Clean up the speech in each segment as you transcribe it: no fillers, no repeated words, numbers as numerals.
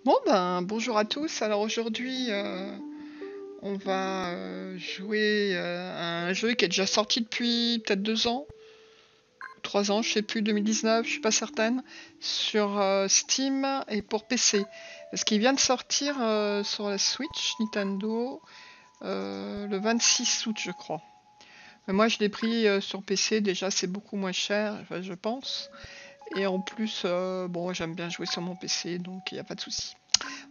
Bon ben bonjour à tous. Alors aujourd'hui on va jouer à un jeu qui est déjà sorti depuis peut-être 2 ans, 3 ans, je sais plus, 2019, je suis pas certaine, sur Steam et pour PC. Parce qu'il vient de sortir sur la Switch Nintendo le 26 août je crois. Mais moi je l'ai pris sur PC, déjà c'est beaucoup moins cher, enfin, je pense. Et en plus, bon j'aime bien jouer sur mon PC donc il n'y a pas de souci.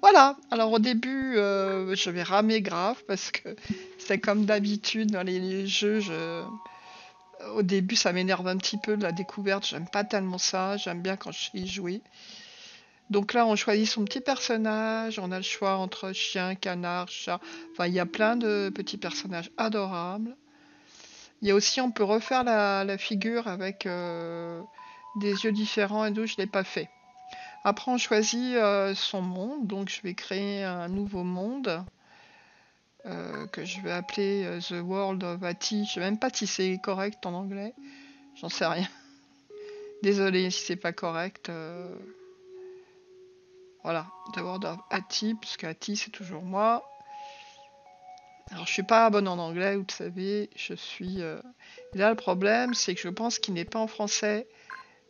Voilà, alors au début, je vais ramer grave parce que c'est comme d'habitude dans les jeux, au début ça m'énerve un petit peu de la découverte, j'aime pas tellement ça, j'aime bien quand je sais y jouer. Donc là on choisit son petit personnage, on a le choix entre chien, canard, chat, enfin il y a plein de petits personnages adorables. Il y a aussi, on peut refaire la figure avec des yeux différents et d'où je l'ai pas fait. Après on choisit son monde, donc je vais créer un nouveau monde. Que je vais appeler The World of Ati. Je sais même pas si c'est correct en anglais. J'en sais rien. Désolé si c'est pas correct. Voilà, The World of Ati, puisque Ati c'est toujours moi. Alors je suis pas bonne en anglais, vous le savez. Je suis. Et là le problème, c'est que je pense qu'il n'est pas en français,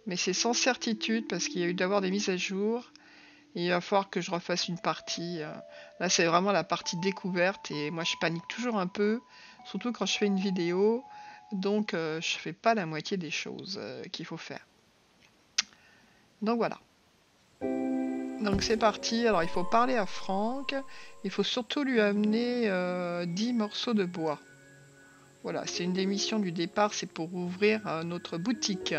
mais c'est sans certitude parce qu'il y a eu d'avoir des mises à jour. Et il va falloir que je refasse une partie. Là, c'est vraiment la partie découverte et moi, je panique toujours un peu, surtout quand je fais une vidéo. Donc, je fais pas la moitié des choses qu'il faut faire. Donc voilà. Donc c'est parti. Alors, il faut parler à Franck. Il faut surtout lui amener 10 morceaux de bois. Voilà, c'est une des missions du départ, c'est pour ouvrir notre boutique.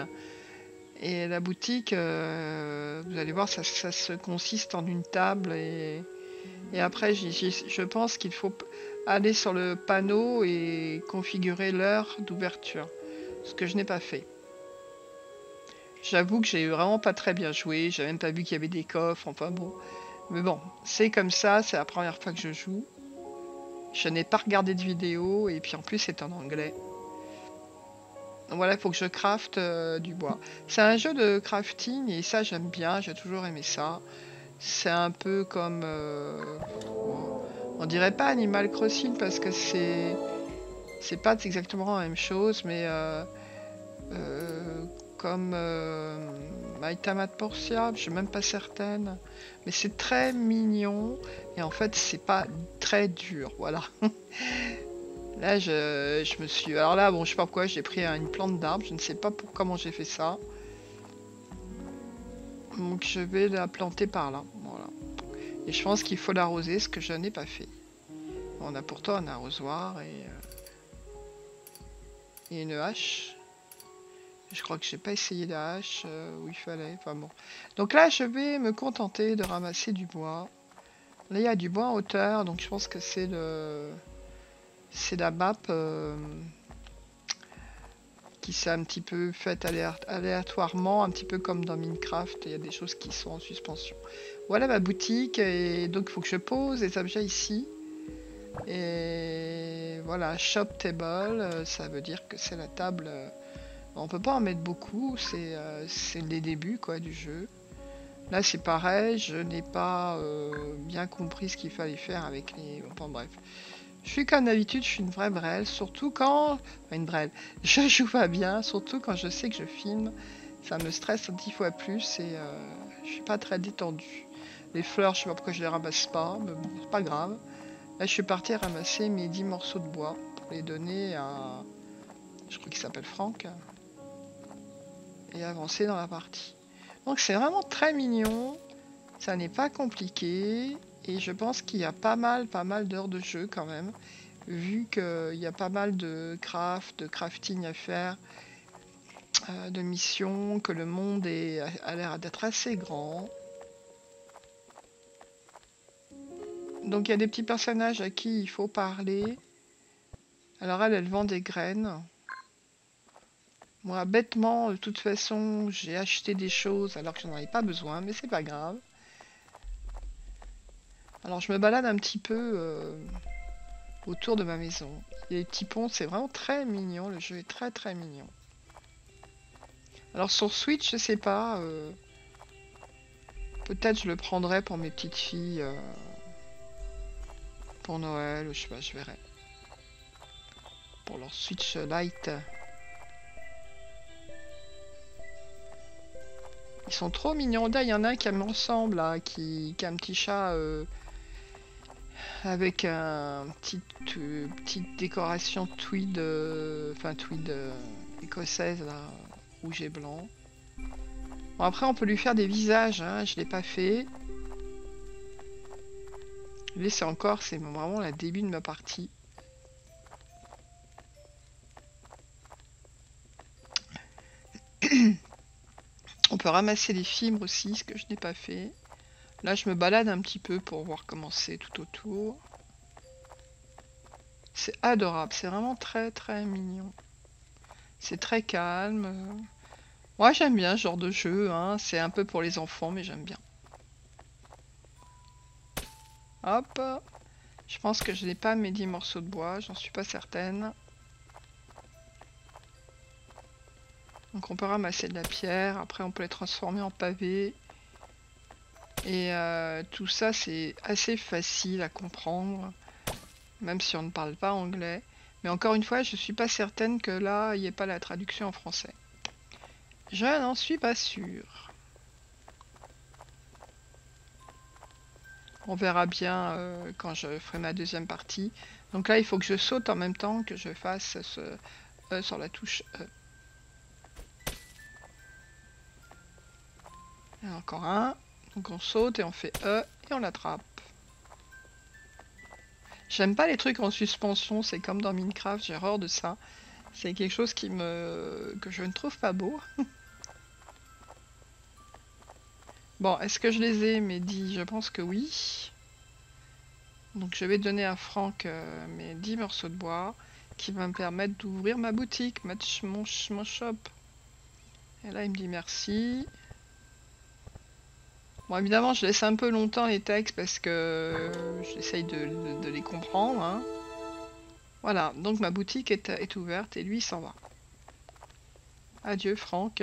Et la boutique, vous allez voir, ça se consiste en une table et après, je pense qu'il faut aller sur le panneau et configurer l'heure d'ouverture, ce que je n'ai pas fait. J'avoue que j'ai vraiment pas très bien joué, j'ai même pas vu qu'il y avait des coffres, enfin bon. Mais bon, c'est comme ça, c'est la première fois que je joue. Je n'ai pas regardé de vidéo et puis en plus c'est en anglais. Donc voilà, il faut que je crafte du bois. C'est un jeu de crafting et ça j'aime bien, j'ai toujours aimé ça. C'est un peu comme... on dirait pas Animal Crossing parce que c'est pas exactement la même chose, mais comme My Tamat Portia, je suis même pas certaine. Mais c'est très mignon et en fait c'est pas très dur, voilà. Là je me suis... Alors là, bon, je sais pas pourquoi j'ai pris une plante d'arbre, je ne sais pas comment j'ai fait ça. Donc je vais la planter par là, voilà. Et je pense qu'il faut l'arroser, ce que je n'ai pas fait. On a pourtant un arrosoir et une hache. Je crois que j'ai pas essayé la hache où il fallait. Enfin bon. Donc là, je vais me contenter de ramasser du bois. Là, il y a du bois en hauteur, donc je pense que c'est la map qui s'est un petit peu faite aléatoirement, un petit peu comme dans Minecraft. Il y a des choses qui sont en suspension. Voilà ma boutique, et donc il faut que je pose les objets ici. Et voilà, shop table, ça veut dire que c'est la table. On peut pas en mettre beaucoup, c'est les débuts quoi du jeu. Là c'est pareil, je n'ai pas bien compris ce qu'il fallait faire avec les... Enfin bref. Je suis comme d'habitude, je suis une vraie brêle, surtout quand... Enfin, une brêle. Je joue pas bien, surtout quand je sais que je filme. Ça me stresse 10 fois plus et je suis pas très détendue. Les fleurs, je sais pas pourquoi je les ramasse pas, mais bon, c'est pas grave. Là je suis partie ramasser mes 10 morceaux de bois pour les donner à... Je crois qu'il s'appelle Franck. Et avancer dans la partie. Donc c'est vraiment très mignon, ça n'est pas compliqué et je pense qu'il y a pas mal d'heures de jeu quand même, vu qu'il y a pas mal de crafting à faire, de missions, que le monde a l'air d'être assez grand. Donc il y a des petits personnages à qui il faut parler. Alors elle vend des graines. Moi, bêtement, de toute façon, j'ai acheté des choses alors que j'en avais pas besoin, mais c'est pas grave. Alors je me balade un petit peu autour de ma maison. Il y a des petits ponts, c'est vraiment très mignon, le jeu est très très mignon. Alors sur Switch, je sais pas, Peut-être je le prendrai pour mes petites filles pour Noël, ou je sais pas, je verrai. Pour leur Switch Lite. Ils sont trop mignons. Là, il y en a un qui me ressemble, là, qui a un petit chat avec un petite décoration tweed, enfin tweed écossaise, là, rouge et blanc. Bon, après, on peut lui faire des visages, hein, je l'ai pas fait. Lui, c'est vraiment le début de ma partie. On peut ramasser les fibres aussi, ce que je n'ai pas fait. Là, je me balade un petit peu pour voir comment c'est tout autour. C'est adorable, c'est vraiment très très mignon. C'est très calme. Moi, j'aime bien ce genre de jeu, hein. C'est un peu pour les enfants, mais j'aime bien. Hop. Je pense que je n'ai pas mes 10 morceaux de bois, j'en suis pas certaine. Donc on peut ramasser de la pierre, après on peut les transformer en pavés. Et tout ça, c'est assez facile à comprendre, même si on ne parle pas anglais. Mais encore une fois, je suis pas certaine que là, il n'y ait pas la traduction en français. Je n'en suis pas sûre. On verra bien quand je ferai ma deuxième partie. Donc là, il faut que je saute en même temps que je fasse ce E sur la touche E. Et encore un. Donc on saute et on fait E et on l'attrape. J'aime pas les trucs en suspension, c'est comme dans Minecraft, j'ai horreur de ça. C'est quelque chose que je ne trouve pas beau. Bon, est-ce que je les ai, mes 10? Je pense que oui. Donc je vais donner à Franck mes 10 morceaux de bois qui va me permettre d'ouvrir ma boutique, mon shop. Et là, il me dit merci. Bon, évidemment, je laisse un peu longtemps les textes parce que j'essaye de les comprendre, hein. Voilà, donc ma boutique est ouverte et lui, il s'en va. Adieu, Franck.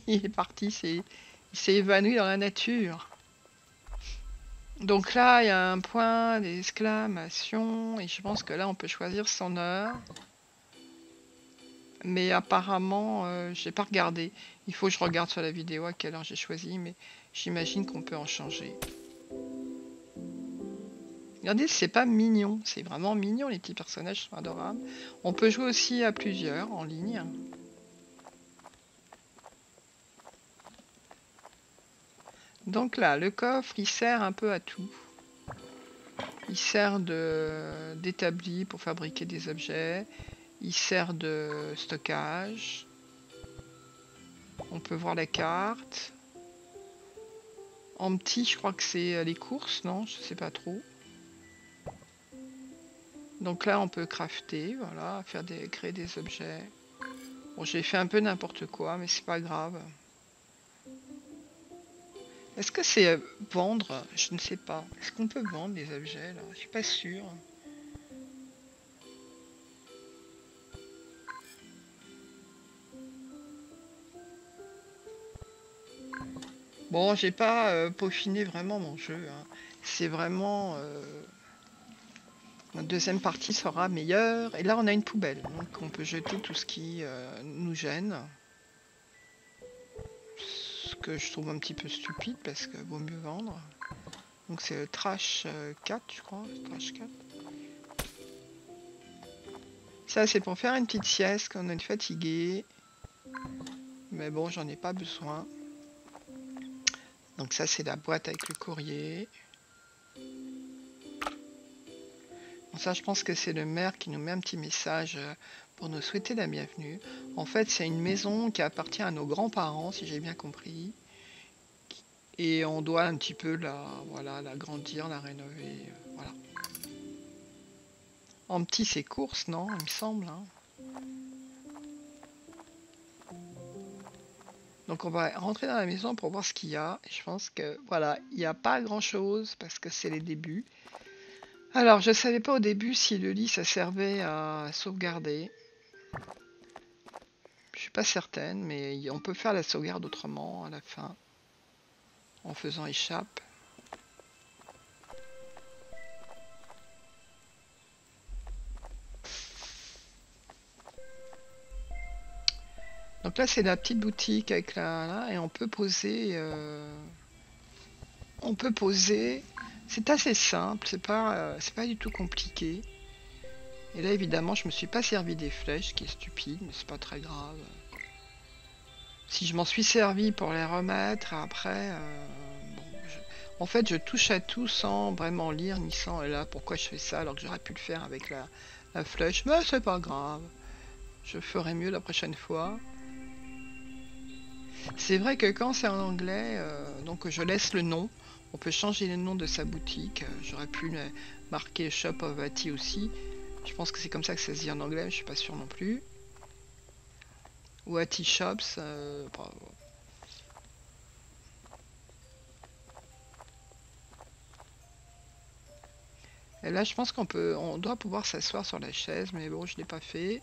Il est parti, il s'est évanoui dans la nature. Donc là, il y a un point d'exclamation et je pense que là, on peut choisir son heure. Mais apparemment, j'ai pas regardé. Il faut que je regarde sur la vidéo à quelle heure j'ai choisi, mais j'imagine qu'on peut en changer. Regardez, c'est pas mignon, c'est vraiment mignon, les petits personnages sont adorables. On peut jouer aussi à plusieurs en ligne. Donc là, le coffre, il sert un peu à tout. Il sert d'établi pour fabriquer des objets. Il sert de stockage. On peut voir la carte. En petit, je crois que c'est les courses, non? Je sais pas trop. Donc là, on peut crafter, voilà, créer des objets. Bon, j'ai fait un peu n'importe quoi, mais c'est pas grave. Est-ce que c'est vendre? Je ne sais pas. Est-ce qu'on peut vendre des objets là? Je suis pas sûre. Bon, j'ai pas peaufiné vraiment mon jeu, hein. C'est vraiment... Notre deuxième partie sera meilleure. Et là, on a une poubelle. Donc, on peut jeter tout ce qui nous gêne. Ce que je trouve un petit peu stupide parce que vaut mieux vendre. Donc, c'est le trash 4, je crois. Trash 4. Ça, c'est pour faire une petite sieste quand on est fatigué. Mais bon, j'en ai pas besoin. Donc, ça, c'est la boîte avec le courrier. Bon, ça, je pense que c'est le maire qui nous met un petit message pour nous souhaiter la bienvenue. En fait, c'est une maison qui appartient à nos grands-parents, si j'ai bien compris. Et on doit un petit peu l'agrandir, la rénover. Voilà. En petit, c'est course, non? Il me semble. Hein. Donc on va rentrer dans la maison pour voir ce qu'il y a. Et je pense que voilà, il n'y a pas grand-chose parce que c'est les débuts. Alors, je savais pas au début si le lit ça servait à sauvegarder. Je suis pas certaine, mais on peut faire la sauvegarde autrement à la fin. en faisant échappe. Donc là, c'est la petite boutique avec là, et on peut poser. C'est assez simple, c'est pas du tout compliqué. Et là, évidemment, je me suis pas servi des flèches, ce qui est stupide, mais c'est pas très grave. Si je m'en suis servi pour les remettre, après, bon, en fait, je touche à tout sans vraiment lire, ni sans, et là, pourquoi je fais ça, alors que j'aurais pu le faire avec la flèche, mais c'est pas grave. Je ferai mieux la prochaine fois. C'est vrai que quand c'est en anglais, donc je laisse le nom. On peut changer le nom de sa boutique. J'aurais pu marquer Shop of Ati aussi. Je pense que c'est comme ça que ça se dit en anglais, mais je suis pas sûr non plus. Ou Ati Shops. Et là, je pense on doit pouvoir s'asseoir sur la chaise, mais bon, je l'ai pas fait.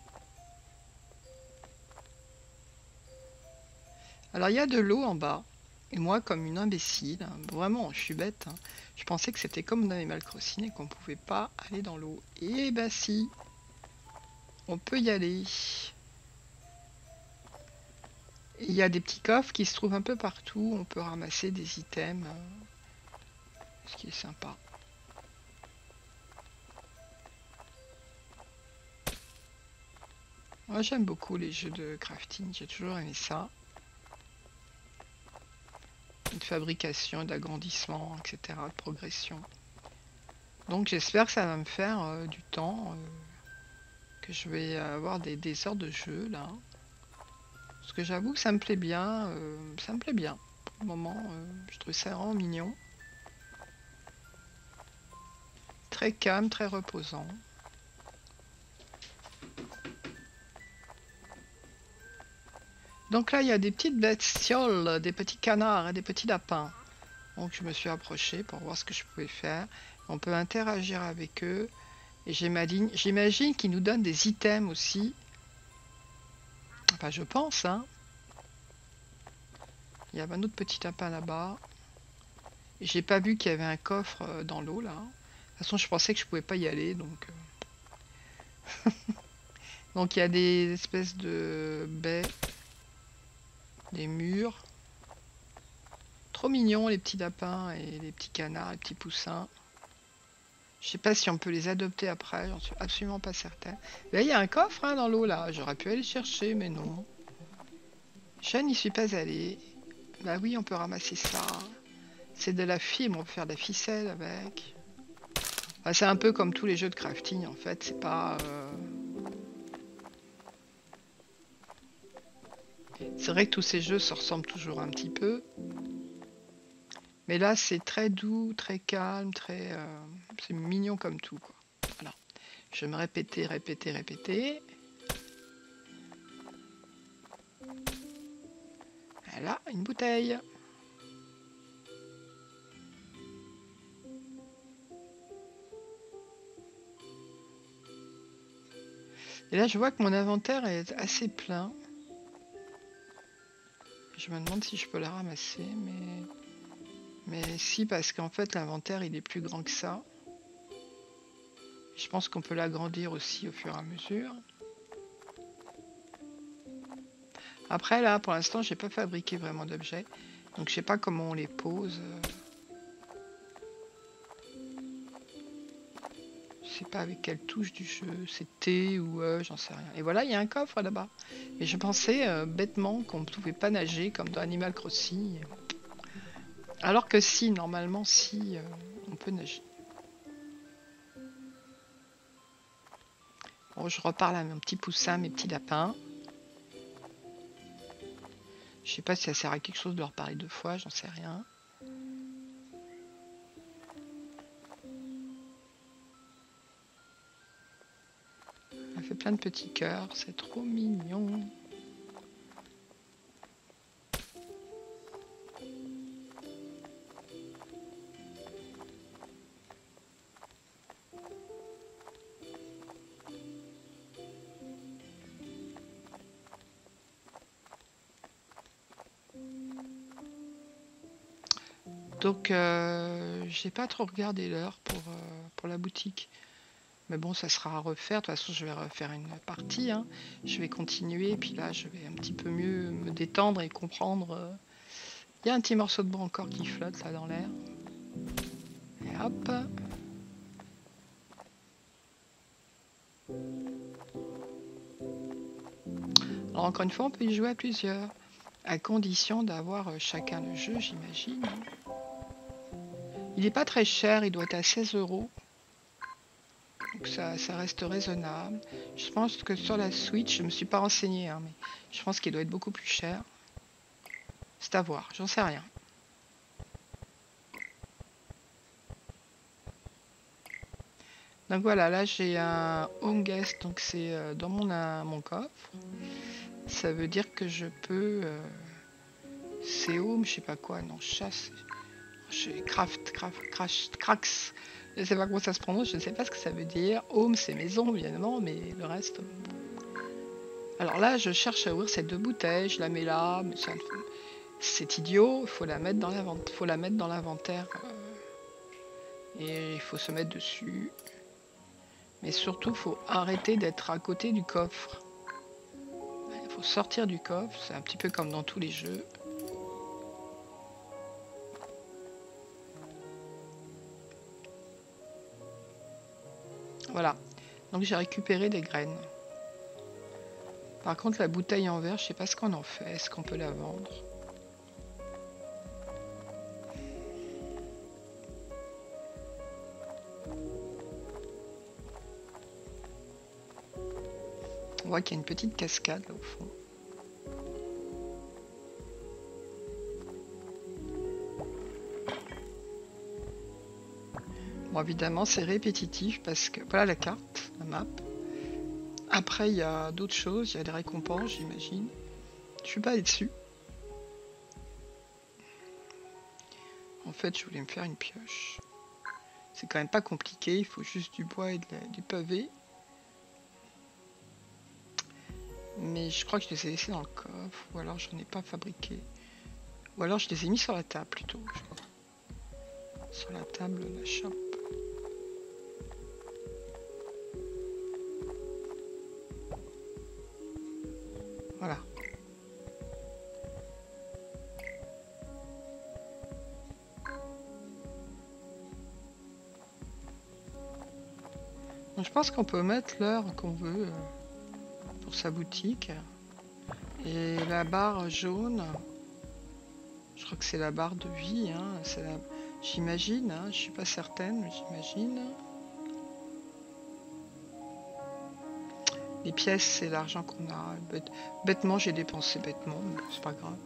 Alors, il y a de l'eau en bas. Et moi, comme une imbécile, hein, vraiment, je suis bête, hein, je pensais que c'était comme dans Animal Crossing et qu'on pouvait pas aller dans l'eau. Et bah si, on peut y aller. Il y a des petits coffres qui se trouvent un peu partout. On peut ramasser des items, ce qui est sympa. Moi, j'aime beaucoup les jeux de crafting. J'ai toujours aimé ça. De fabrication, d'agrandissement, etc. De progression. Donc j'espère que ça va me faire du temps. Que je vais avoir des heures de jeu là. Parce que j'avoue que ça me plaît bien. Ça me plaît bien. Pour le moment, je trouve ça vraiment mignon. Très calme, très reposant. Donc là, il y a des petites bestioles, des petits canards et des petits lapins. Donc je me suis approchée pour voir ce que je pouvais faire. On peut interagir avec eux. Et j'imagine qu'ils nous donnent des items aussi. Enfin, je pense, hein. Il y avait un autre petit lapin là-bas. Et j'ai pas vu qu'il y avait un coffre dans l'eau là. De toute façon, je pensais que je pouvais pas y aller, donc. Donc il y a des espèces de baies, des murs. Trop mignons les petits lapins et les petits canards, les petits poussins. Je sais pas si on peut les adopter après, j'en suis absolument pas certain. Là, il y a un coffre hein, dans l'eau là. J'aurais pu aller chercher, mais non. Je n'y suis pas allée. Bah oui, on peut ramasser ça. C'est de la fibre, on peut faire de la ficelle avec. Enfin, c'est un peu comme tous les jeux de crafting en fait. C'est pas. C'est vrai que tous ces jeux se ressemblent toujours un petit peu. Mais là, c'est très doux, très calme, très. C'est mignon comme tout, quoi. Voilà. Je vais me répéter, répéter, répéter. Voilà, une bouteille. Et là, je vois que mon inventaire est assez plein. Je me demande si je peux la ramasser, mais si, parce qu'en fait, l'inventaire, il est plus grand que ça. Je pense qu'on peut l'agrandir aussi au fur et à mesure. Après, là, pour l'instant, j'ai pas fabriqué vraiment d'objets. Donc, je sais pas comment on les pose. Je sais pas avec quelle touche du jeu. C'est T ou E, j'en sais rien. Et voilà, il y a un coffre là-bas. Et je pensais bêtement qu'on ne pouvait pas nager comme dans Animal Crossing. Alors que si, normalement, si, on peut nager. Bon, je reparle à mon petit poussin, mes petits lapins. Je sais pas si ça sert à quelque chose de leur parler deux fois, j'en sais rien. Elle fait plein de petits cœurs, c'est trop mignon. Donc j'ai pas trop regardé l'heure pour la boutique. Mais bon, ça sera à refaire. De toute façon, je vais refaire une partie. Hein. Je vais continuer. Puis là, je vais un petit peu mieux me détendre et comprendre. Il y a un petit morceau de bois encore qui flotte là dans l'air. Et hop. Alors encore une fois, on peut y jouer à plusieurs. À condition d'avoir chacun le jeu, j'imagine. Il n'est pas très cher. Il doit être à 16 €. Donc ça reste raisonnable. Je pense que sur la Switch, je me suis pas renseigné, hein, mais je pense qu'il doit être beaucoup plus cher. C'est à voir, j'en sais rien. Donc voilà, là j'ai un home guest, donc c'est dans mon coffre. Ça veut dire que je peux... c'est home, je sais pas quoi, non, chasse... Crax. Je sais pas comment ça se prononce, je ne sais pas ce que ça veut dire. Home, c'est maison, évidemment, mais le reste... Alors là, je cherche à ouvrir ces 2 bouteilles, je la mets là, mais c'est idiot, il faut la mettre dans l'inventaire. Et il faut se mettre dessus. Mais surtout, il faut arrêter d'être à côté du coffre. Il faut sortir du coffre, c'est un petit peu comme dans tous les jeux. Voilà, donc j'ai récupéré des graines. Par contre, la bouteille en verre, je sais pas ce qu'on en fait. Est-ce qu'on peut la vendre? On voit qu'il y a une petite cascade là au fond. Bon, évidemment, c'est répétitif parce que voilà la carte, la map. Après, il y a d'autres choses, il y a des récompenses, j'imagine. Je suis pas allé dessus. En fait, je voulais me faire une pioche. C'est quand même pas compliqué, il faut juste du bois et du pavé. Mais je crois que je les ai laissés dans le coffre, ou alors j'en ai pas fabriqué. Ou alors je les ai mis sur la table plutôt, je crois. Sur la table, la chope. Voilà. Donc, je pense qu'on peut mettre l'heure qu'on veut pour sa boutique. Et la barre jaune, je crois que c'est la barre de vie, hein, j'imagine, hein, je suis pas certaine, mais j'imagine. Les pièces, c'est l'argent qu'on a. Bêtement, j'ai dépensé bêtement, mais c'est pas grave.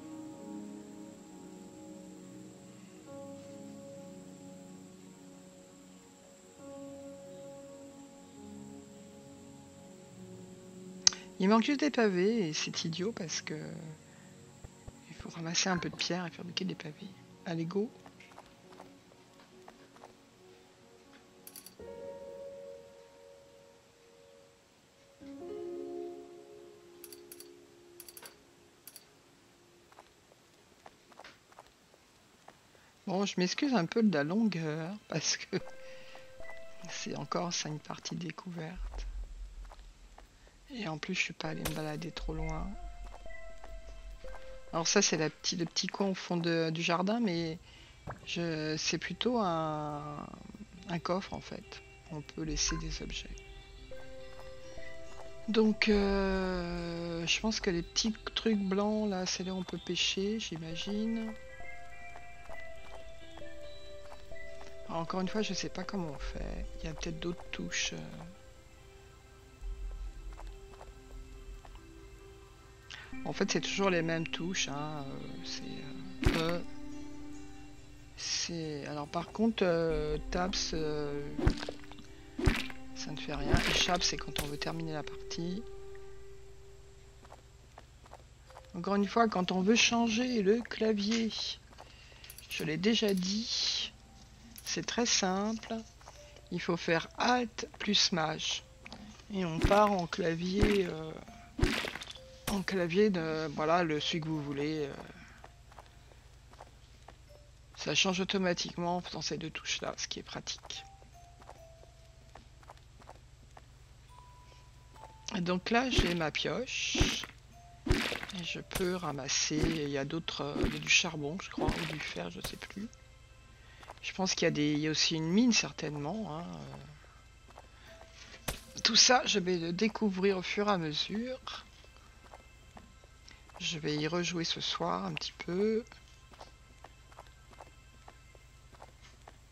Il manque juste des pavés et c'est idiot parce que il faut ramasser un peu de pierre et fabriquer des pavés. Allez, go! Bon, je m'excuse un peu de la longueur parce que c'est encore ça une partie découverte. Et en plus, je suis pas allé me balader trop loin. Alors ça, c'est le petit coin au fond du jardin, mais c'est plutôt un coffre en fait. On peut laisser des objets. Donc, je pense que les petits trucs blancs là, c'est là où on peut pêcher, j'imagine. Encore une fois, je sais pas comment on fait. Il y a peut-être d'autres touches. En fait, c'est toujours les mêmes touches. Hein. Alors par contre, tabs, ça ne fait rien. Échappe, c'est quand on veut terminer la partie. Encore une fois, quand on veut changer le clavier, je l'ai déjà dit. C'est très simple. Il faut faire Alt plus Maj. Et on part en clavier de voilà celui que vous voulez. Ça change automatiquement en faisant ces deux touches là, ce qui est pratique. Et donc là j'ai ma pioche. Et je peux ramasser, il y a d'autres, il y a du charbon je crois, ou du fer, je sais plus. Je pense qu'il y a il y a aussi une mine certainement. Hein. Tout ça je vais le découvrir au fur et à mesure. Je vais y rejouer ce soir un petit peu.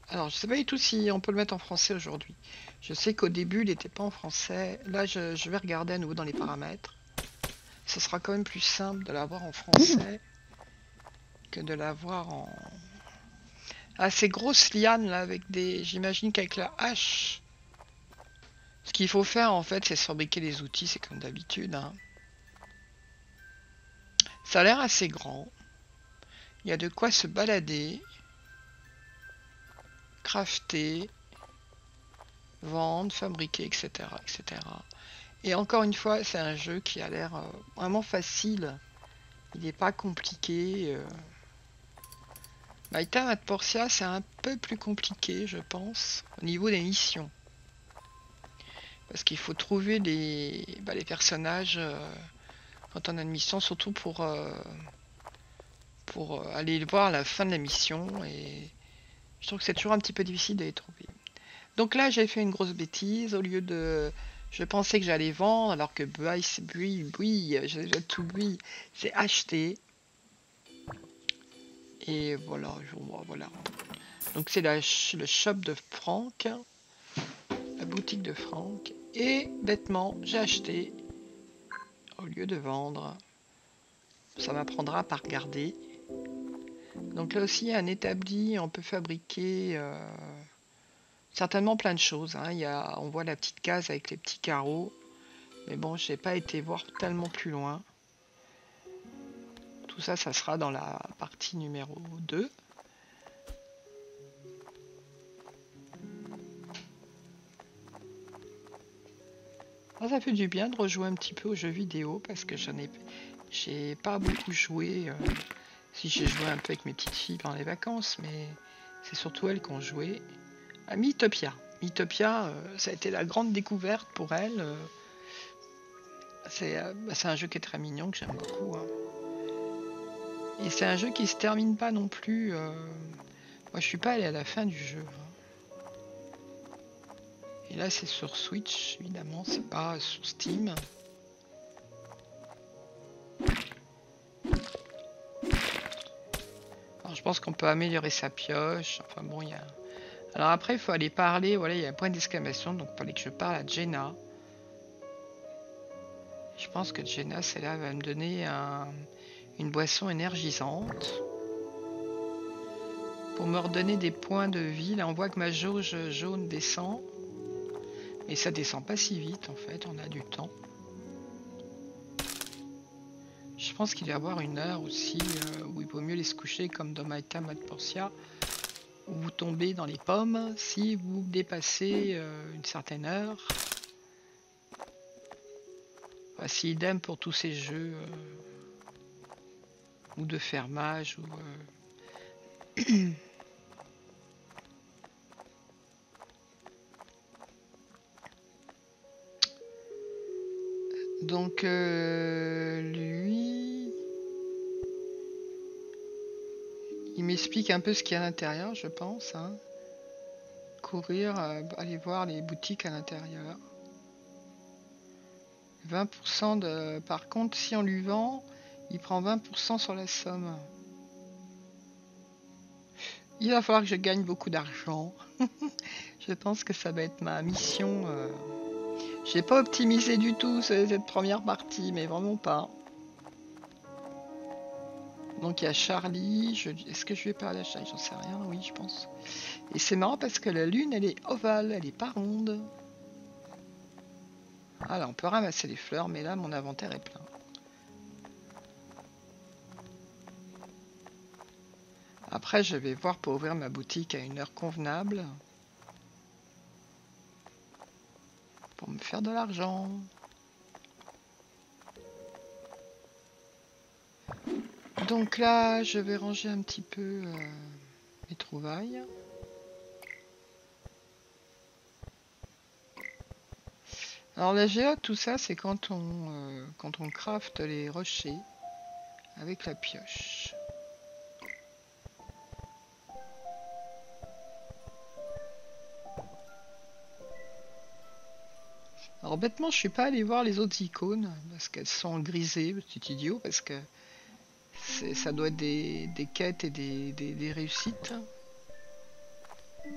Alors, je sais pas du tout si on peut le mettre en français aujourd'hui. Je sais qu'au début, il n'était pas en français. Là, je vais regarder à nouveau dans les paramètres. Ce sera quand même plus simple de l'avoir en français que de l'avoir en... Ah, ces grosses lianes là avec des... J'imagine qu'avec la hache, ce qu'il faut faire en fait, c'est fabriquer les outils, c'est comme d'habitude. Hein. Ça a l'air assez grand. Il y a de quoi se balader, crafter, vendre, fabriquer, etc., etc. Et encore une fois, c'est un jeu qui a l'air vraiment facile. Il n'est pas compliqué. Maïta Mat Portia, c'est un peu plus compliqué, je pense, au niveau des missions. Parce qu'il faut trouver les personnages quand on a une mission, surtout pour aller le voir à la fin de la mission. Et je trouve que c'est toujours un petit peu difficile de les trouver. Donc là, j'ai fait une grosse bêtise. Au lieu de... Je pensais que j'allais vendre, alors que j'ai acheté. Et voilà, voilà. Donc c'est le shop de Franck, la boutique de Franck. Et bêtement, j'ai acheté au lieu de vendre. Ça m'apprendra par regarder. Donc là aussi, un établi, on peut fabriquer certainement plein de choses. Hein. On voit la petite case avec les petits carreaux. Mais bon, j'ai pas été voir tellement plus loin. Tout ça, ça sera dans la partie numéro 2. Ah, ça fait du bien de rejouer un petit peu aux jeux vidéo parce que j'ai pas beaucoup joué. Si j'ai joué un peu avec mes petites filles pendant les vacances, mais c'est surtout elles qui ont joué. À Mythopia. Mythopia, ça a été la grande découverte pour elles. C'est un jeu qui est très mignon, que j'aime beaucoup. Hein. Et c'est un jeu qui se termine pas non plus. Moi, je suis pas allé à la fin du jeu. Hein. Et là, c'est sur Switch, évidemment, c'est pas sur Steam. Alors, je pense qu'on peut améliorer sa pioche. Enfin bon, il y a... Alors après, il faut aller parler. Voilà, il y a un point d'exclamation, donc il fallait que je parle à Jenna. Je pense que Jenna, celle-là, va me donner une boisson énergisante. Pour me redonner des points de vie. Là, on voit que ma jauge jaune descend. Et ça descend pas si vite, en fait. On a du temps. Je pense qu'il va y avoir une heure aussi où il vaut mieux aller se coucher comme dans Maïta Mat Portia. Où vous tombez dans les pommes si vous dépassez une certaine heure. Voici idem pour tous ces jeux ou de fermage ou donc lui il m'explique un peu ce qu'il y a à l'intérieur, je pense. Hein. Courir, aller voir les boutiques à l'intérieur. 20% de... Par contre, si on lui vend, il prend 20% sur la somme. Il va falloir que je gagne beaucoup d'argent. Je pense que ça va être ma mission. J'ai pas optimisé du tout cette première partie, mais vraiment pas. Donc il y a Charlie. Est-ce que je vais parler à Charlie? J'en sais rien, oui, je pense. Et c'est marrant parce que la lune, elle est ovale, elle est pas ronde. Ah là, on peut ramasser les fleurs, mais là, mon inventaire est plein. Après, je vais voir pour ouvrir ma boutique à une heure convenable. Pour me faire de l'argent. Donc là, je vais ranger un petit peu mes trouvailles. Alors la géode, tout ça, c'est quand on crafte les rochers avec la pioche. Alors bêtement, je suis pas allé voir les autres icônes parce qu'elles sont grisées, petit idiot, parce que ça doit être des quêtes et des réussites.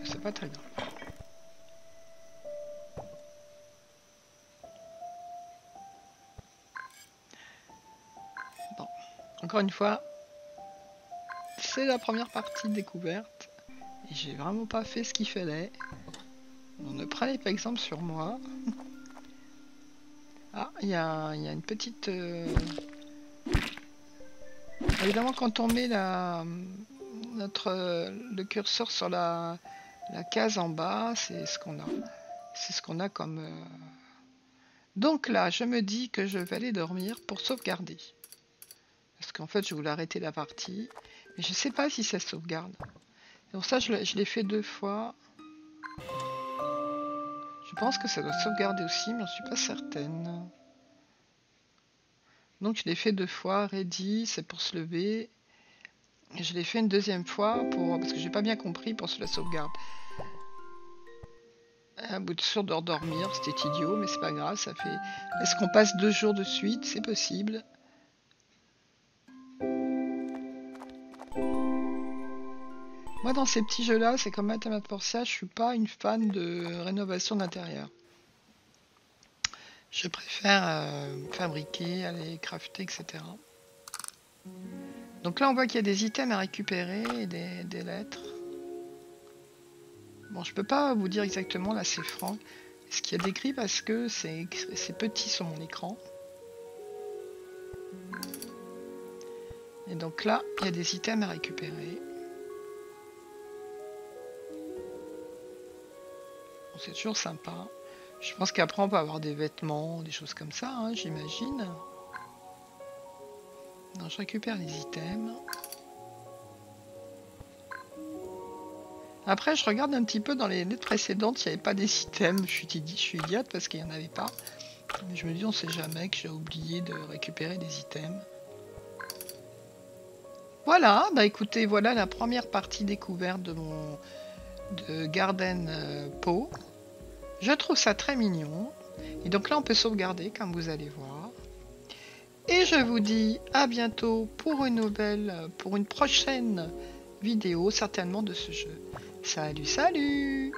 C'est pas très grave. Bon, encore une fois, c'est la première partie de découverte et j'ai vraiment pas fait ce qu'il fallait. On ne prenait pas exemple sur moi. Ah, il y a une petite... Évidemment, quand on met le curseur sur la case en bas, c'est ce qu'on a. C'est ce qu'on a comme... Donc là, je me dis que je vais aller dormir pour sauvegarder. Parce qu'en fait, je voulais arrêter la partie. Mais je sais pas si ça sauvegarde. Pour ça, je l'ai fait 2 fois. Je pense que ça doit sauvegarder aussi, mais je suis pas certaine. Donc je l'ai fait 2 fois, ready, c'est pour se lever. Et je l'ai fait une 2e fois parce que j'ai pas bien compris pour la sauvegarde. Un bout de sûr de redormir, c'était idiot, mais c'est pas grave, ça fait. Est-ce qu'on passe 2 jours de suite? C'est possible. Moi, dans ces petits jeux-là, c'est comme Mathematics Portia, je suis pas une fan de rénovation d'intérieur. Je préfère fabriquer, aller crafter, etc. Donc là, on voit qu'il y a des items à récupérer et des lettres. Bon, je peux pas vous dire exactement, là c'est franc, ce qu'il y a décrit parce que c'est petit sur mon écran. Et donc là, il y a des items à récupérer. Bon, c'est toujours sympa. Je pense qu'après on peut avoir des vêtements, des choses comme ça, hein, j'imagine. Non, je récupère les items. Après, je regarde un petit peu dans les lettres précédentes, il n'y avait pas des items. Je suis idiote parce qu'il n'y en avait pas. Mais je me dis, on sait jamais que j'ai oublié de récupérer des items. Voilà, bah écoutez, voilà la première partie découverte de Garden Paw. Je trouve ça très mignon. Et donc là, on peut sauvegarder, comme vous allez voir. Et je vous dis à bientôt pour une prochaine vidéo, certainement de ce jeu. Salut, salut!